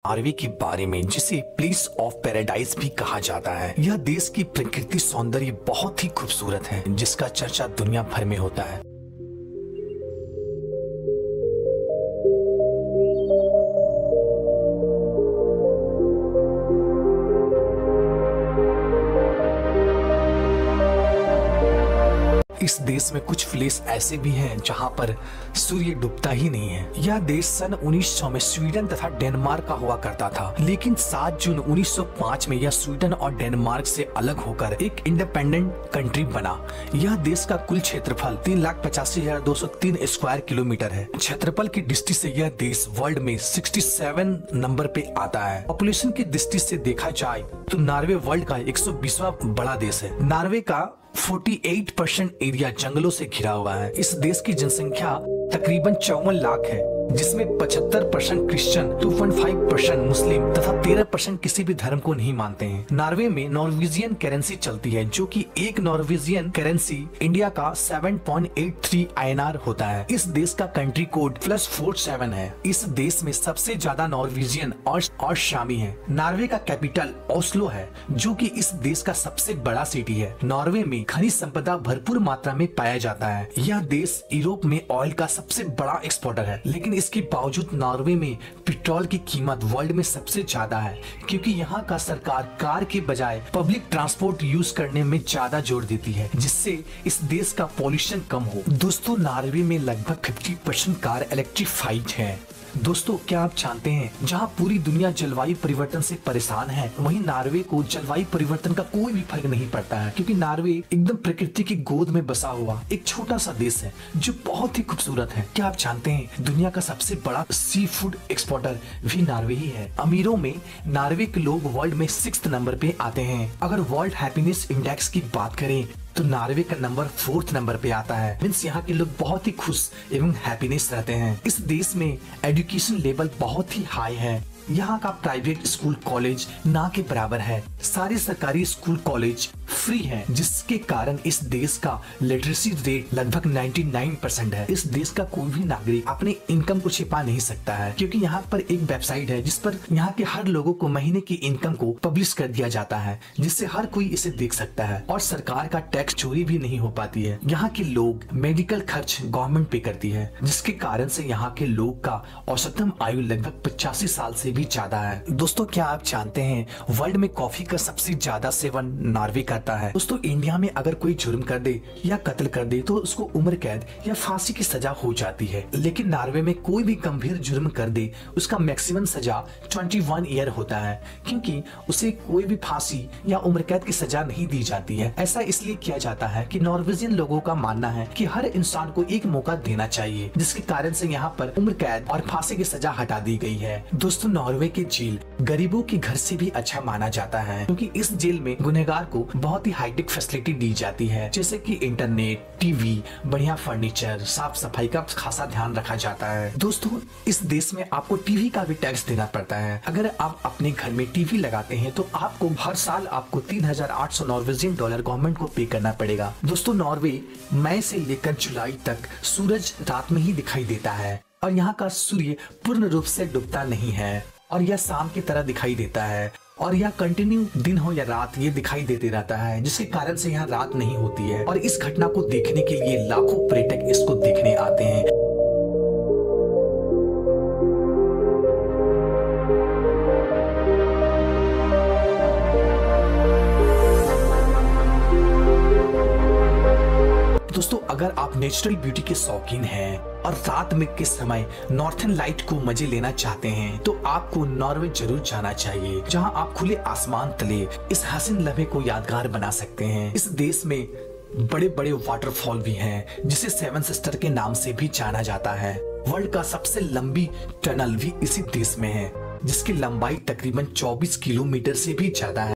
Norway के बारे में, जिसे प्लेस ऑफ पैराडाइज भी कहा जाता है। यह देश की प्रकृति सौंदर्य बहुत ही खूबसूरत है, जिसका चर्चा दुनिया भर में होता है। इस देश में कुछ प्लेस ऐसे भी हैं जहां पर सूर्य डूबता ही नहीं है। यह देश सन 1900 में स्वीडन तथा डेनमार्क का हुआ करता था, लेकिन 7 जून 1905 में यह स्वीडन और डेनमार्क से अलग होकर एक इंडिपेंडेंट कंट्री बना। यह देश का कुल क्षेत्रफल 3,85,203 स्क्वायर किलोमीटर है। क्षेत्रफल की दृष्टि से यह देश वर्ल्ड में 67 नंबर पे आता है। पॉपुलेशन की दृष्टि से देखा जाए तो नॉर्वे वर्ल्ड का 120वां बड़ा देश है। नॉर्वे का 48% एरिया जंगलों से घिरा हुआ है। इस देश की जनसंख्या तकरीबन 54 लाख है, जिसमें 75% क्रिश्चियन, 2.5% मुस्लिम तथा 13% किसी भी धर्म को नहीं मानते हैं। नॉर्वे में नॉर्वेजियन करेंसी चलती है, जो कि एक नॉर्वेजियन करेंसी इंडिया का 7.83 INR होता है। इस देश का कंट्री कोड +47 है। इस देश में सबसे ज्यादा नॉर्वेजियन और शामी है। नॉर्वे का कैपिटल ओस्लो है, जो कि इस देश का सबसे बड़ा सिटी है। नॉर्वे में खनिज संपदा भरपूर मात्रा में पाया जाता है। यह देश यूरोप में ऑयल का सबसे बड़ा एक्सपोर्टर है, लेकिन इसके बावजूद नॉर्वे में पेट्रोल की कीमत वर्ल्ड में सबसे ज्यादा है, क्योंकि यहाँ का सरकार कार के बजाय पब्लिक ट्रांसपोर्ट यूज करने में ज्यादा जोर देती है, जिससे इस देश का पॉल्यूशन कम हो। दोस्तों, नॉर्वे में लगभग 50% कार इलेक्ट्रिफाइड है। दोस्तों, क्या आप जानते हैं, जहां पूरी दुनिया जलवायु परिवर्तन से परेशान है, वहीं नॉर्वे को जलवायु परिवर्तन का कोई भी फर्क नहीं पड़ता है, क्योंकि नॉर्वे एकदम प्रकृति की गोद में बसा हुआ एक छोटा सा देश है, जो बहुत ही खूबसूरत है। क्या आप जानते हैं, दुनिया का सबसे बड़ा सी फूड एक्सपोर्टर भी नॉर्वे ही है। अमीरों में नॉर्वे के लोग वर्ल्ड में 6th नंबर पे आते हैं। अगर वर्ल्ड हैप्पीनेस इंडेक्स की बात करें तो नॉर्वे का नंबर 4th नंबर पे आता है। मींस यहाँ के लोग बहुत ही खुश एवं हैप्पीनेस रहते हैं। इस देश में एजुकेशन लेवल बहुत ही हाई है। यहाँ का प्राइवेट स्कूल कॉलेज ना के बराबर है। सारे सरकारी स्कूल कॉलेज फ्री है, जिसके कारण इस देश का लिटरेसी रेट लगभग 99% है। इस देश का कोई भी नागरिक अपने इनकम को छिपा नहीं सकता है, क्योंकि यहाँ पर एक वेबसाइट है जिस पर यहाँ के हर लोगों को महीने की इनकम को पब्लिश कर दिया जाता है, जिससे हर कोई इसे देख सकता है और सरकार का टैक्स चोरी भी नहीं हो पाती है। यहाँ के लोग मेडिकल खर्च गवर्नमेंट पे करती है, जिसके कारण से यहाँ के लोग का औसतम आयु लगभग 85 साल से भी ज्यादा है। दोस्तों, क्या आप जानते हैं, वर्ल्ड में कॉफी का सबसे ज्यादा सेवन नॉर्वे करता है। दोस्तों, इंडिया में अगर कोई जुर्म कर दे या कत्ल कर दे तो उसको उम्र कैद या फांसी की सजा हो जाती है, लेकिन नॉर्वे में कोई भी गंभीर जुर्म कर दे उसका मैक्सिमम सजा 21 ईयर होता है, क्योंकि उसे कोई भी फांसी या उम्र कैद की सजा नहीं दी जाती है। ऐसा इसलिए किया जाता है कि नॉर्वेजियन लोगों का मानना है कि हर इंसान को एक मौका देना चाहिए, जिसके कारण से यहाँ पर उम्र कैद और फांसी की सजा हटा दी गई है। दोस्तों, नॉर्वे के जेल गरीबों के घर से भी अच्छा माना जाता है, क्योंकि इस जेल में गुनहगार को बहुत ही हाईटेक फैसिलिटी दी जाती है, जैसे कि इंटरनेट, टीवी, बढ़िया फर्नीचर, साफ सफाई का खासा ध्यान रखा जाता है। दोस्तों, इस देश में आपको टीवी का भी टैक्स देना पड़ता है। अगर आप अपने घर में टीवी लगाते हैं तो आपको हर साल आपको 3,800 नॉर्वेजियन डॉलर गवर्नमेंट को पे करना पड़ेगा। दोस्तों, नॉर्वे मई से लेकर जुलाई तक सूरज रात में ही दिखाई देता है, और यहाँ का सूर्य पूर्ण रूप से डूबता नहीं है, और यह शाम की तरह दिखाई देता है, और यह कंटिन्यू दिन हो या रात ये दिखाई देते रहता है, जिसके कारण से यहाँ रात नहीं होती है। और इस घटना को देखने के लिए लाखों पर्यटक इसको देखने आते हैं। दोस्तों, अगर आप नेचुरल ब्यूटी के शौकीन हैं और रात में के समय नॉर्थन लाइट को मजे लेना चाहते हैं, तो आपको नॉर्वे जरूर जाना चाहिए, जहां आप खुले आसमान तले इस हसीन लम्हे को यादगार बना सकते हैं। इस देश में बड़े बड़े वाटरफॉल भी हैं, जिसे 7 सिस्टर के नाम से भी जाना जाता है। वर्ल्ड का सबसे लंबी टनल भी इसी देश में है, जिसकी लंबाई तकरीबन 24 किलोमीटर से भी ज्यादा है।